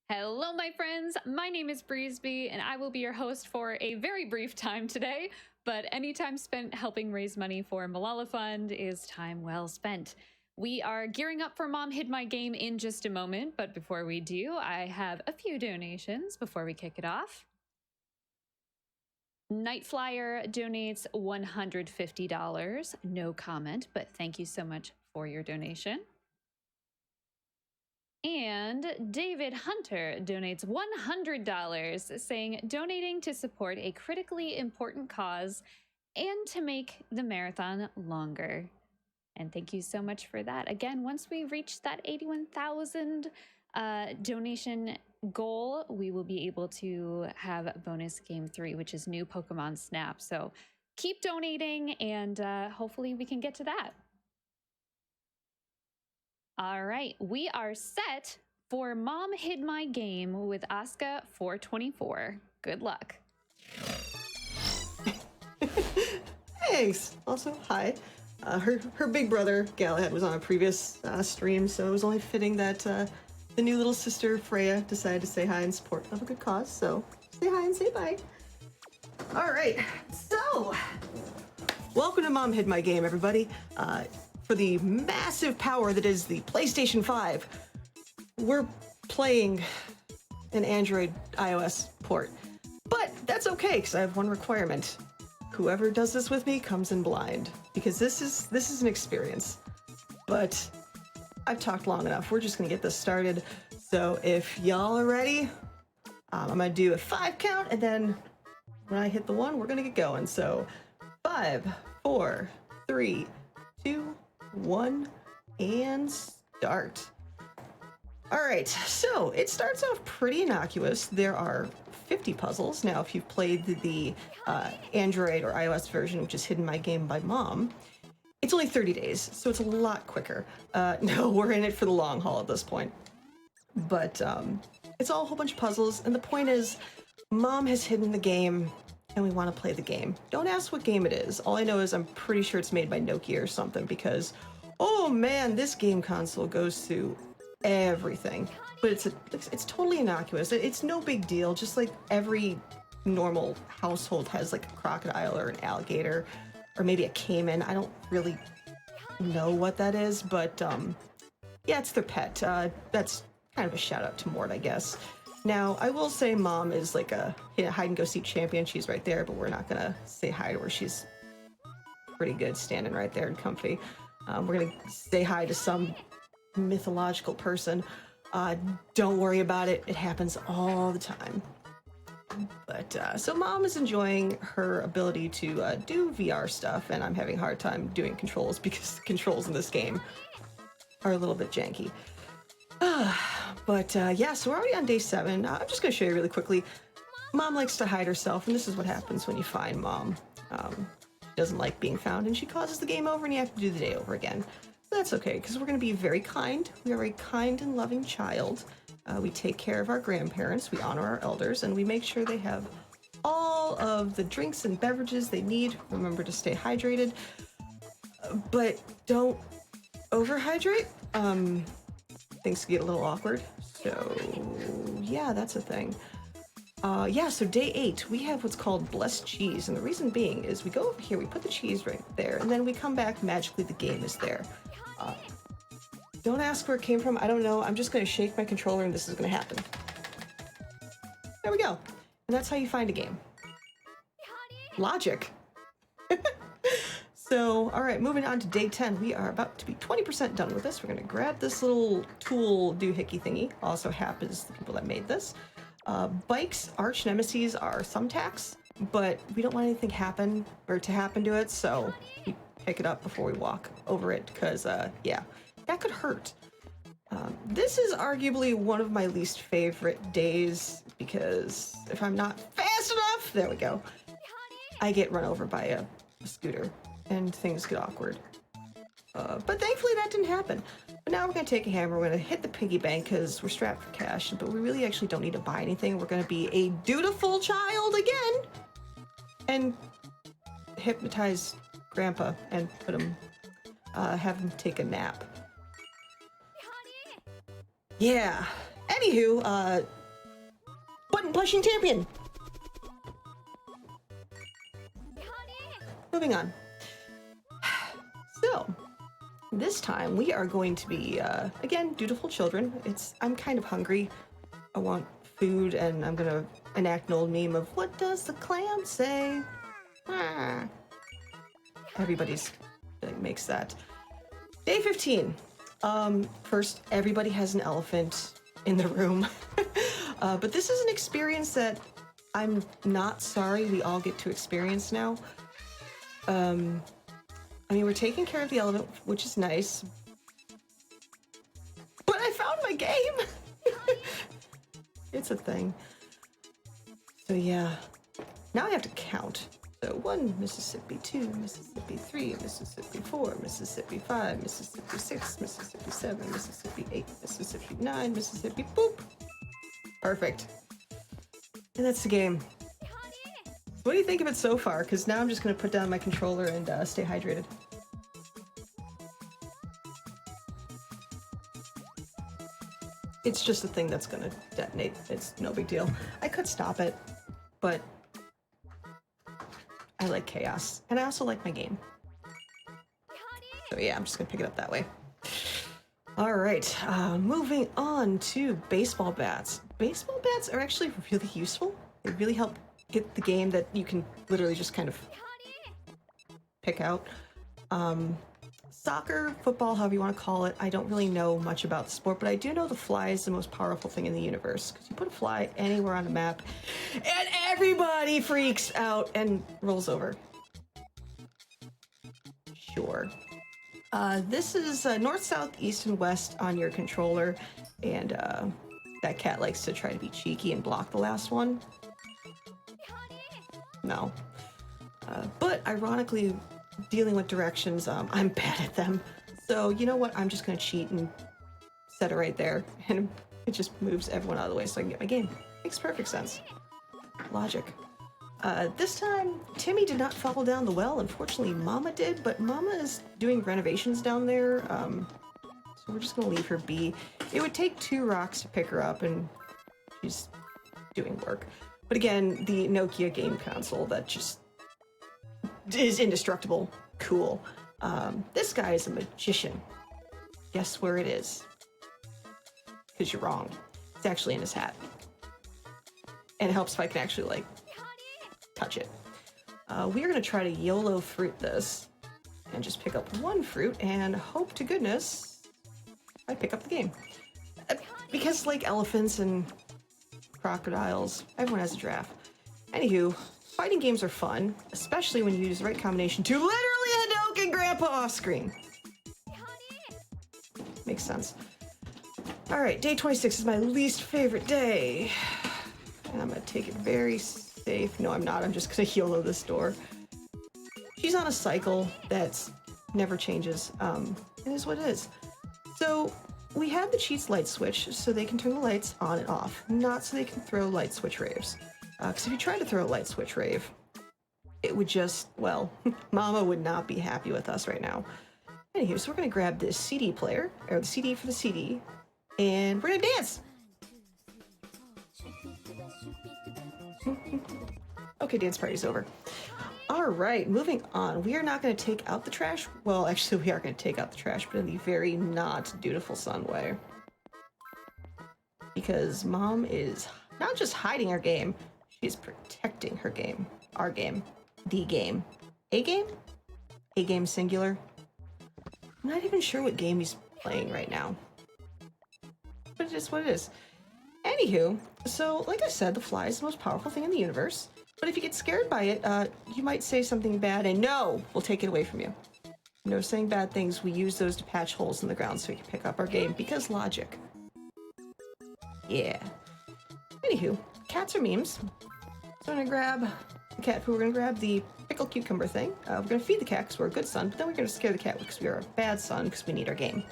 Hello, my friends. My name is Briesbe, and I will be your host for a very brief time today. But any time spent helping raise money for Malala Fund is time well spent. We are gearing up for Mom Hid My Game in just a moment, but before we do, I have a few donations before we kick it off. Nightflyer donates $150. No comment, but thank you so much for your donation. And David Hunter donates $100, saying donating to support a critically important cause and to make the marathon longer. And thank you so much for that. Again, once we reach that 81,000 donation goal, we will be able to have bonus game 3, which is new Pokemon Snap. So keep donating, and hopefully we can get to that. All right, we are set for Mom Hid My Game with Asuka424. Good luck. Thanks. Also, hi. Her big brother, Galahad, was on a previous stream, so it was only fitting that the new little sister, Freya, decided to say hi in support of a good cause, so say hi and say bye. All right, so welcome to Mom Hid My Game, everybody. For the massive power that is the PlayStation 5, we're playing an Android iOS port. But that's okay, because I have one requirement. Whoever does this with me comes in blind, because this is an experience. But I've talked long enough. We're just gonna get this started. So if y'all are ready, I'm gonna do a 5 count, and then when I hit the 1, we're gonna get going. So 5, 4, 3, 2, 1, and start. All right, so it starts off pretty innocuous. There are 50 puzzles. Now, if you've played the Android or iOS version, which is Hidden My Game by Mom, it's only 30 days, so it's a lot quicker. No, we're in it for the long haul at this point. But it's all a whole bunch of puzzles, and the point is, Mom has hidden the game, and we want to play the game. Don't ask what game it is. All I know is I'm pretty sure it's made by Nokia or something, because, oh man, this game console goes through everything. But it's totally innocuous. It's no big deal, just like every normal household has like a crocodile or an alligator, or maybe a caiman. I don't really know what that is, but yeah, it's their pet. That's kind of a shout out to Mort, I guess. Now, I will say Mom is like a hide and go seek champion. She's right there, but we're not gonna say hi to her. She's pretty good standing right there and comfy. We're gonna say hi to some mythological person. Don't worry about it. It happens all the time. But so Mom is enjoying her ability to do VR stuff, and I'm having a hard time doing controls because the controls in this game are a little bit janky. But yeah, so we're already on day 7. I'm just going to show you really quickly. Mom likes to hide herself, and this is what happens when you find Mom. She doesn't like being found, and she causes the game over, and you have to do the day over again. But that's okay, because we're going to be very kind. We are a kind and loving child. We take care of our grandparents, we honor our elders, and we make sure they have all of the drinks and beverages they need. Remember to stay hydrated, but don't overhydrate. Things get a little awkward. So yeah, that's a thing. Yeah, so day 8, we have what's called blessed cheese, and the reason being is we go over here, we put the cheese right there, and then we come back, magically the game is there. Don't ask where it came from, I don't know. I'm just gonna shake my controller and this is gonna happen. There we go. And that's how you find a game. Logic. So, all right, moving on to day 10. We are about to be 20% done with this. We're gonna grab this little tool doohickey thingy. Also happens the people that made this. Bike's arch nemesis are thumbtacks, but we don't want anything happen to it, so we pick it up before we walk over it, because yeah, that could hurt. This is arguably one of my least favorite days, because if I'm not fast enough, there we go, I get run over by a scooter and things get awkward. But thankfully that didn't happen. But now we're gonna take a hammer, we're gonna hit the piggy bank because we're strapped for cash, but we really actually don't need to buy anything. We're gonna be a dutiful child again and hypnotize Grandpa and have him take a nap. Yeah, Anywho, button pushing champion. Moving on. So, this time we are going to be, again, dutiful children. I'm kind of hungry. I want food, and I'm gonna enact an old meme of, what does the clam say? Ah. Everybody's like, makes that. Day 15. First, everybody has an elephant in the room. But this is an experience that I'm not sorry we all get to experience now. I mean, we're taking care of the elephant, which is nice. But I found my game! It's a thing. So yeah, now I have to count. So 1 Mississippi, 2 Mississippi, 3 Mississippi, 4 Mississippi, 5 Mississippi, 6 Mississippi, 7 Mississippi, 8 Mississippi, 9 Mississippi, boop! Perfect. And that's the game. What do you think of it so far? Because now I'm just going to put down my controller and stay hydrated. It's just a thing that's going to detonate. It's no big deal. I could stop it, but I like chaos. And I also like my game. So yeah, I'm just going to pick it up that way. All right, moving on to baseball bats. Baseball bats are actually really useful. They really help get the game that you can literally just kind of pick out. Soccer, football, however you want to call it, I don't really know much about the sport, but I do know the fly is the most powerful thing in the universe, because you put a fly anywhere on a map and everybody freaks out and rolls over. Sure. This is north, south, east, and west on your controller, and that cat likes to try to be cheeky and block the last one. No. But ironically, dealing with directions, I'm bad at them. So you know what? I'm just gonna cheat and set it right there, and it just moves everyone out of the way so I can get my game. Makes perfect sense. Logic. This time, Timmy did not fall down the well. Unfortunately, Mama did, but Mama is doing renovations down there, so we're just gonna leave her be. It would take 2 rocks to pick her up, and she's doing work. But again, the Nokia game console that just is indestructible. Cool. This guy is a magician. Guess where it is? Because you're wrong. It's actually in his hat. And it helps if I can actually, like, touch it. We are going to try to YOLO fruit this and just pick up 1 fruit and hope to goodness I pick up the game. Because, like, elephants and crocodiles, everyone has a giraffe. Anywho, fighting games are fun, especially when you use the right combination to literally Hadoken Grandpa off screen. Makes sense. Alright, day 26 is my least favorite day. And I'm gonna take it very safe. No, I'm not. I'm just gonna YOLO this door. She's on a cycle that's never changes. It is what it is. So, we have the cheats light switch so they can turn the lights on and off, not so they can throw light switch raves. Because if you tried to throw a light switch rave, it would just, well, Mama would not be happy with us right now. Anywho, so we're going to grab this CD player, or the CD for the CD, and we're going to dance! Okay, dance party's over. Alright, moving on. We are not going to take out the trash. Well, actually, we are going to take out the trash, but in the very not dutiful son way. Because Mom is not just hiding her game, she's protecting her game. Our game. The game. A game? A game singular? I'm not even sure what game he's playing right now. But it is what it is. Anywho, so like I said, the fly is the most powerful thing in the universe. But if you get scared by it, you might say something bad, and no, we'll take it away from you. No saying bad things, we use those to patch holes in the ground so we can pick up our game, because logic. Yeah. Anywho, cats are memes. So I'm gonna grab the cat food, we're gonna grab the pickled cucumber thing. We're gonna feed the cat because we're a good son, but then we're gonna scare the cat because we are a bad son because we need our game.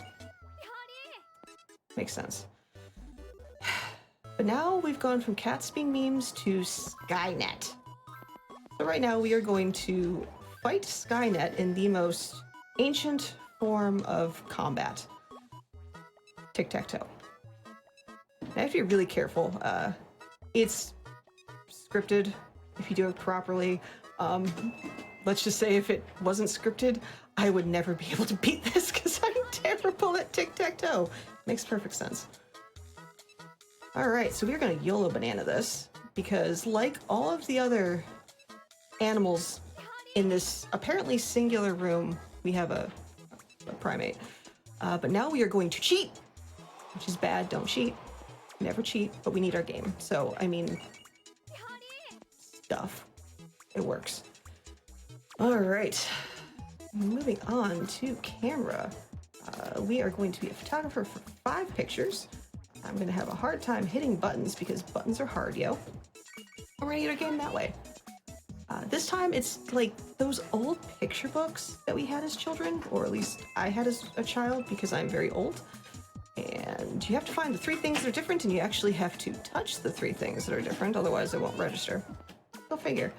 Makes sense. But now we've gone from cats being memes to Skynet. So right now we are going to fight Skynet in the most ancient form of combat. Tic-tac-toe. I have to be really careful. It's scripted if you do it properly. Let's just say if it wasn't scripted, I would never be able to beat this because I'm terrible at tic-tac-toe. Makes perfect sense. All right, so we're gonna YOLO banana this because like all of the other animals in this apparently singular room, we have a primate. But now we are going to cheat, which is bad. Don't cheat. Never cheat, but we need our game. So, I mean, stuff. It works. All right. Moving on to camera. We are going to be a photographer for 5 pictures. I'm going to have a hard time hitting buttons because buttons are hard, yo. We're going to get our game that way. This time it's like those old picture books that we had as children, or at least I had as a child because I'm very old. And you have to find the 3 things that are different, and you actually have to touch the 3 things that are different, otherwise it won't register. Go figure.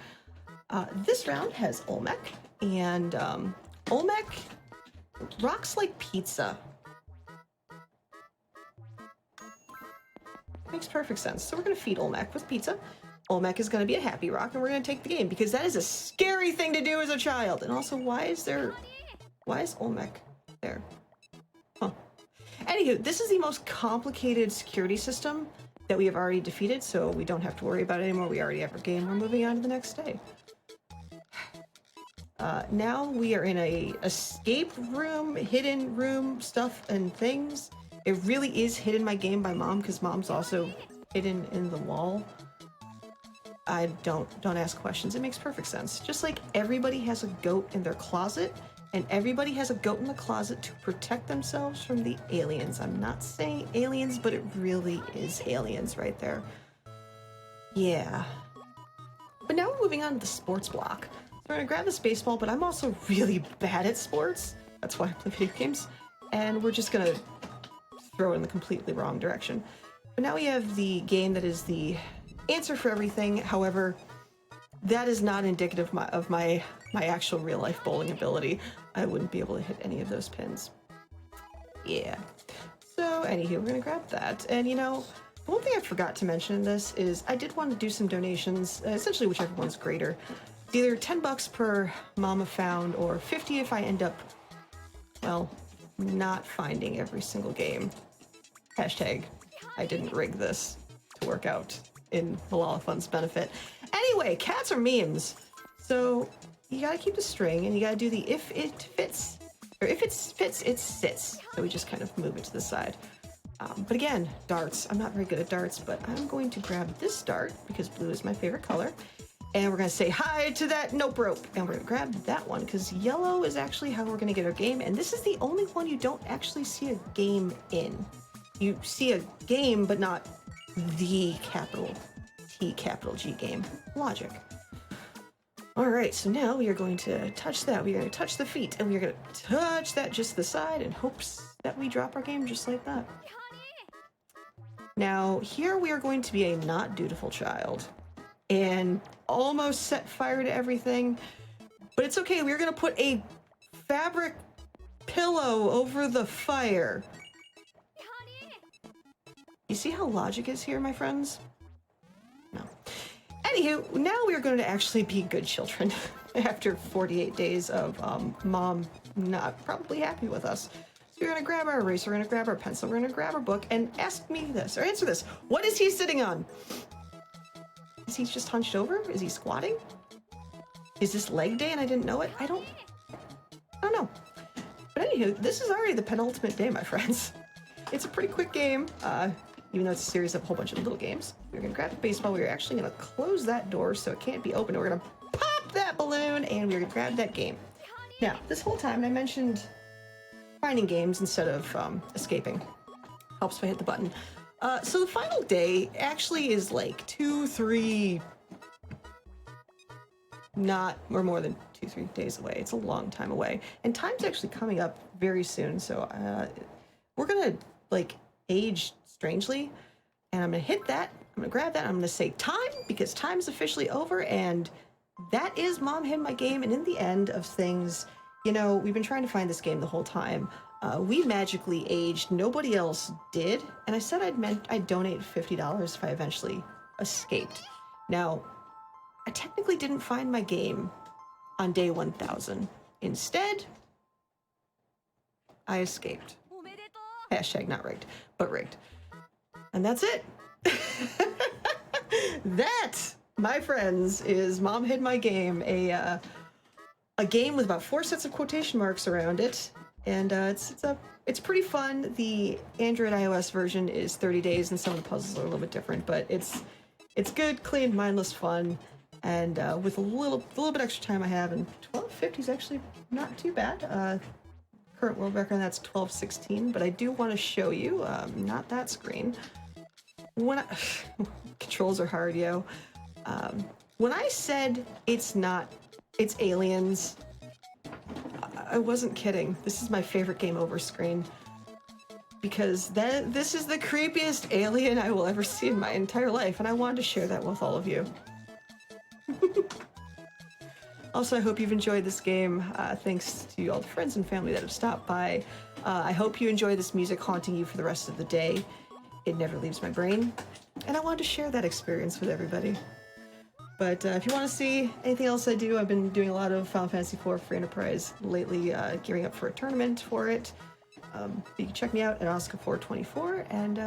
This round has Olmec, and Olmec rocks like pizza. Makes perfect sense. So we're going to feed Olmec with pizza. Olmec is going to be a happy rock, and we're going to take the game because that is a scary thing to do as a child. And also, why is Olmec there? Huh. Anywho, this is the most complicated security system that we have already defeated, so we don't have to worry about it anymore. We already have our game. We're moving on to the next day. Now we are in a escape room, hidden room, stuff and things. It really is hidden my game by Mom, because Mom's also hidden in the wall. I don't ask questions. It makes perfect sense. Just like everybody has a goat in their closet, and everybody has a goat in the closet to protect themselves from the aliens. I'm not saying aliens, but it really is aliens right there. Yeah. But now we're moving on to the sports block. So we're gonna grab this baseball, but I'm also really bad at sports. That's why I play video games. And we're just gonna throw it in the completely wrong direction. But now we have the game that is the answer for everything. However, that is not indicative of my actual real life bowling ability. I wouldn't be able to hit any of those pins. Yeah. So anywho, we're gonna grab that. And you know, the one thing I forgot to mention in this is I did want to do some donations, essentially whichever one's greater. It's either $10 per Mama found or 50 if I end up, well, not finding every single game. Hashtag, I didn't rig this to work out in Malala Fund's benefit. Anyway, cats are memes. So you gotta keep the string and you gotta do the if it fits, or if it fits, it sits. So we just kind of move it to the side. But again, darts. I'm not very good at darts, but I'm going to grab this dart because blue is my favorite color. And we're gonna say hi to that nope rope. And we're gonna grab that one because yellow is actually how we're gonna get our game. And this is the only one you don't actually see a game in. You see a game, but not the capital T, capital G game. Logic. All right, so now we are going to touch that. We're going to touch the feet, and we're going to touch that just to the side in hopes that we drop our game just like that. Now, here we are going to be a not dutiful child and almost set fire to everything, but it's okay. We're going to put a fabric pillow over the fire. You see how logic is here, my friends? No. Anywho, now we are going to actually be good children after 48 days of Mom not probably happy with us. So we're going to grab our eraser, we're going to grab our pencil, we're going to grab our book, and ask me this, or answer this. What is he sitting on? Is he just hunched over? Is he squatting? Is this leg day and I didn't know it? I don't know. But anywho, this is already the penultimate day, my friends. It's a pretty quick game, even though it's a series of a whole bunch of little games. We're going to grab the baseball. We're actually going to close that door so it can't be opened. We're going to pop that balloon, and we're going to grab that game. Now, this whole time I mentioned finding games instead of escaping. Helps if I hit the button. So the final day actually is like 2-3, not or more than 2-3 days away. It's a long time away. And time's actually coming up very soon. So we're going to like age strangely. And I'm going to hit that. I'm going to grab that. I'm going to say time because time's officially over. And that is Mom hid my game. And in the end of things, you know, we've been trying to find this game the whole time. We magically aged. Nobody else did. And I said I'd donate $50 if I eventually escaped. Now, I technically didn't find my game on day 1000. Instead, I escaped. Hashtag not rigged, but rigged. And that's it. That, my friends, is Mom Hid My Game, a game with about 4 sets of quotation marks around it, and it's pretty fun. The Android iOS version is 30 days, and some of the puzzles are a little bit different, but it's good, clean, mindless fun, and with a little bit extra time I have, and 1250 is actually not too bad. Current world record, that's 1216, but I do want to show you, not that screen. When controls are hard, yo. When I said it's aliens, I wasn't kidding. This is my favorite game over screen. Because this is the creepiest alien I will ever see in my entire life, and I wanted to share that with all of you. Also, I hope you've enjoyed this game. Thanks to all the friends and family that have stopped by. I hope you enjoy this music haunting you for the rest of the day. It never leaves my brain. And I wanted to share that experience with everybody. But if you want to see anything else I do, I've been doing a lot of Final Fantasy IV Free Enterprise lately, gearing up for a tournament for it. You can check me out at Asuka424. And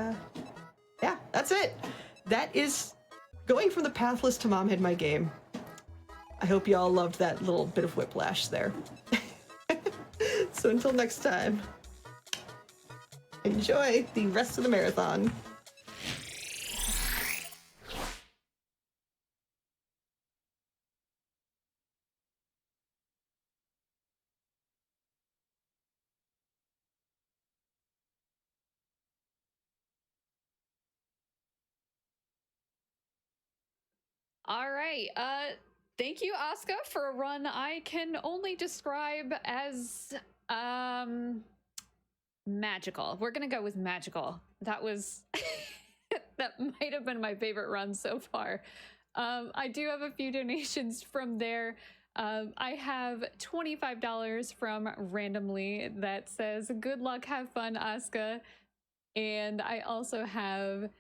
yeah, that's it. That is going from the pathless to Mom Hid My Game. I hope you all loved that little bit of whiplash there. So until next time, enjoy the rest of the marathon. All right. Thank you, Asuka, for a run I can only describe as magical. We're gonna go with magical. That was that might have been my favorite run so far. I do have a few donations from there. I have $25 from Randomly that says, "Good luck, have fun, Asuka." And I also have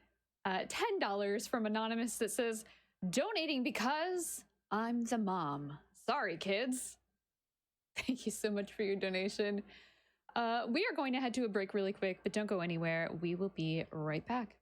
$10 from Anonymous that says, "Donating because I'm the mom. Sorry, kids." Thank you so much for your donation. We are going to head to a break really quick, but don't go anywhere. We will be right back.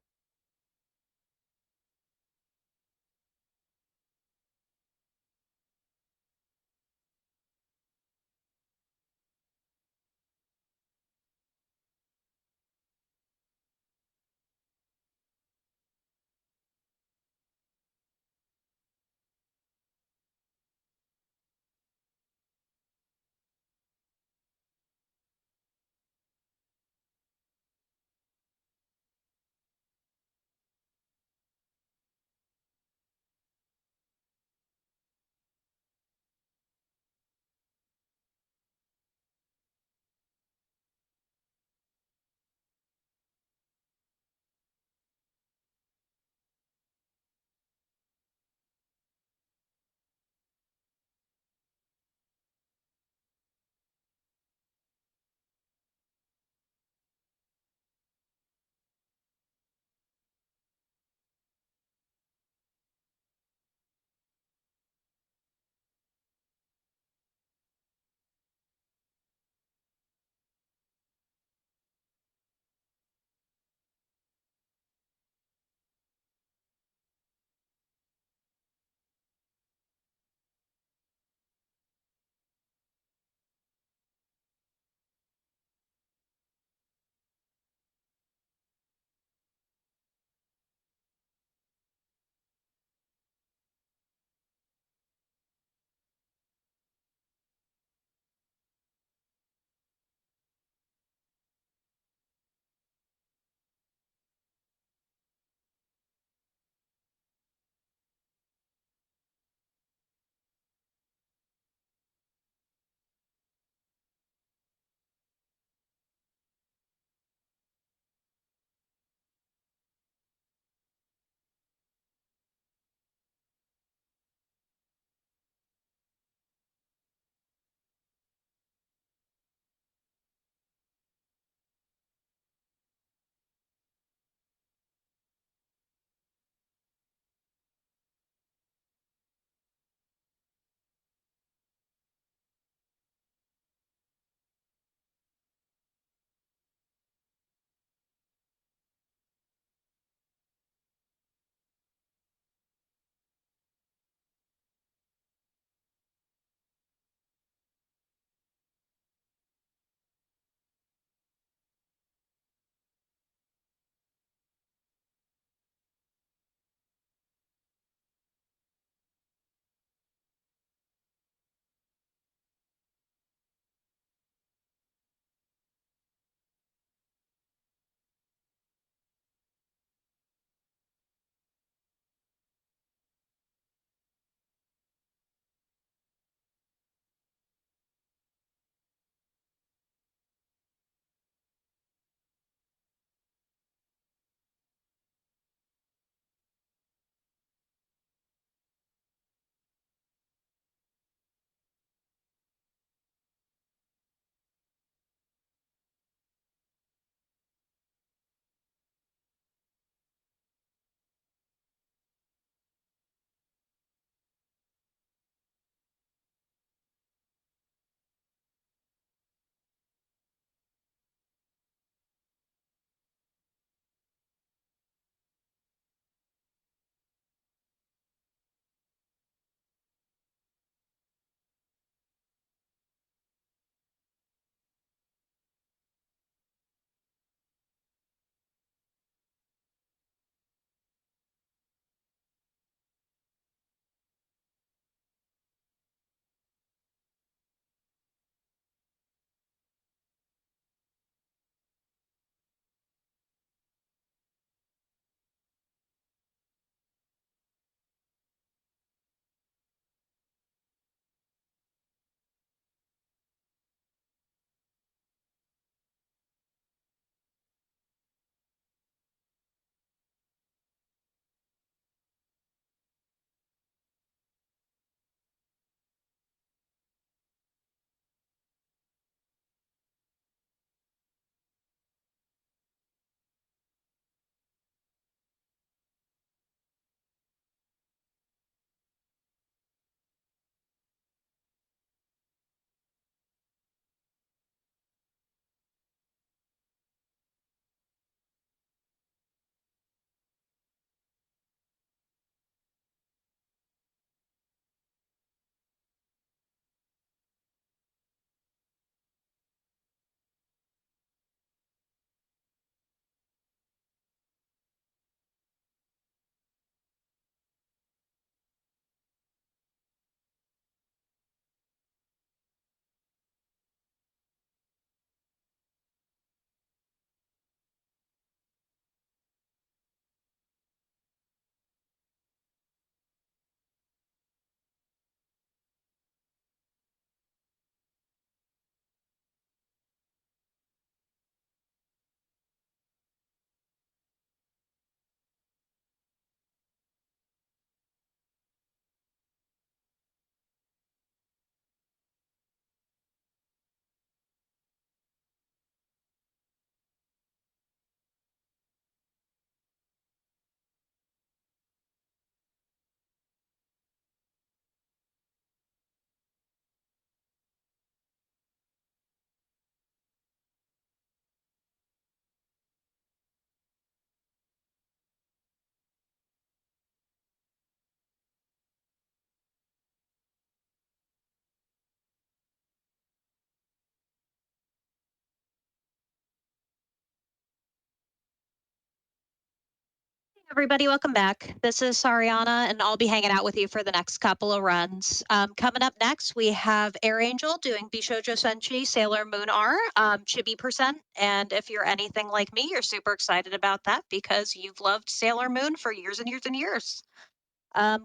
Everybody, welcome back. This is Sariana, and I'll be hanging out with you for the next couple of runs. Coming up next, we have Air Angel doing Bishojo Senshi Sailor Moon R, Chibi Percent. And if you're anything like me, you're super excited about that because you've loved Sailor Moon for years and years and years.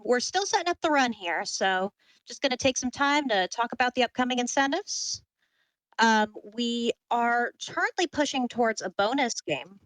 We're still setting up the run here, so just going to take some time to talk about the upcoming incentives. We are currently pushing towards a bonus game.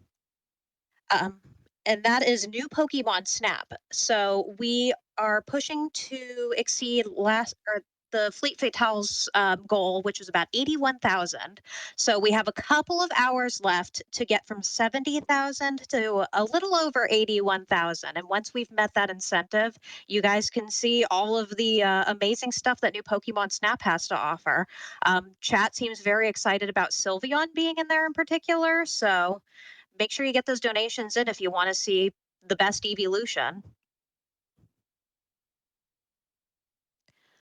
Um, and that is new Pokemon Snap. So we are pushing to exceed last or the Fleet Fatale's goal, which is about 81,000. So we have a couple of hours left to get from 70,000 to a little over 81,000. And once we've met that incentive, you guys can see all of the amazing stuff that new Pokemon Snap has to offer. Chat seems very excited about Sylveon being in there in particular. So make sure you get those donations in if you want to see the best evolution.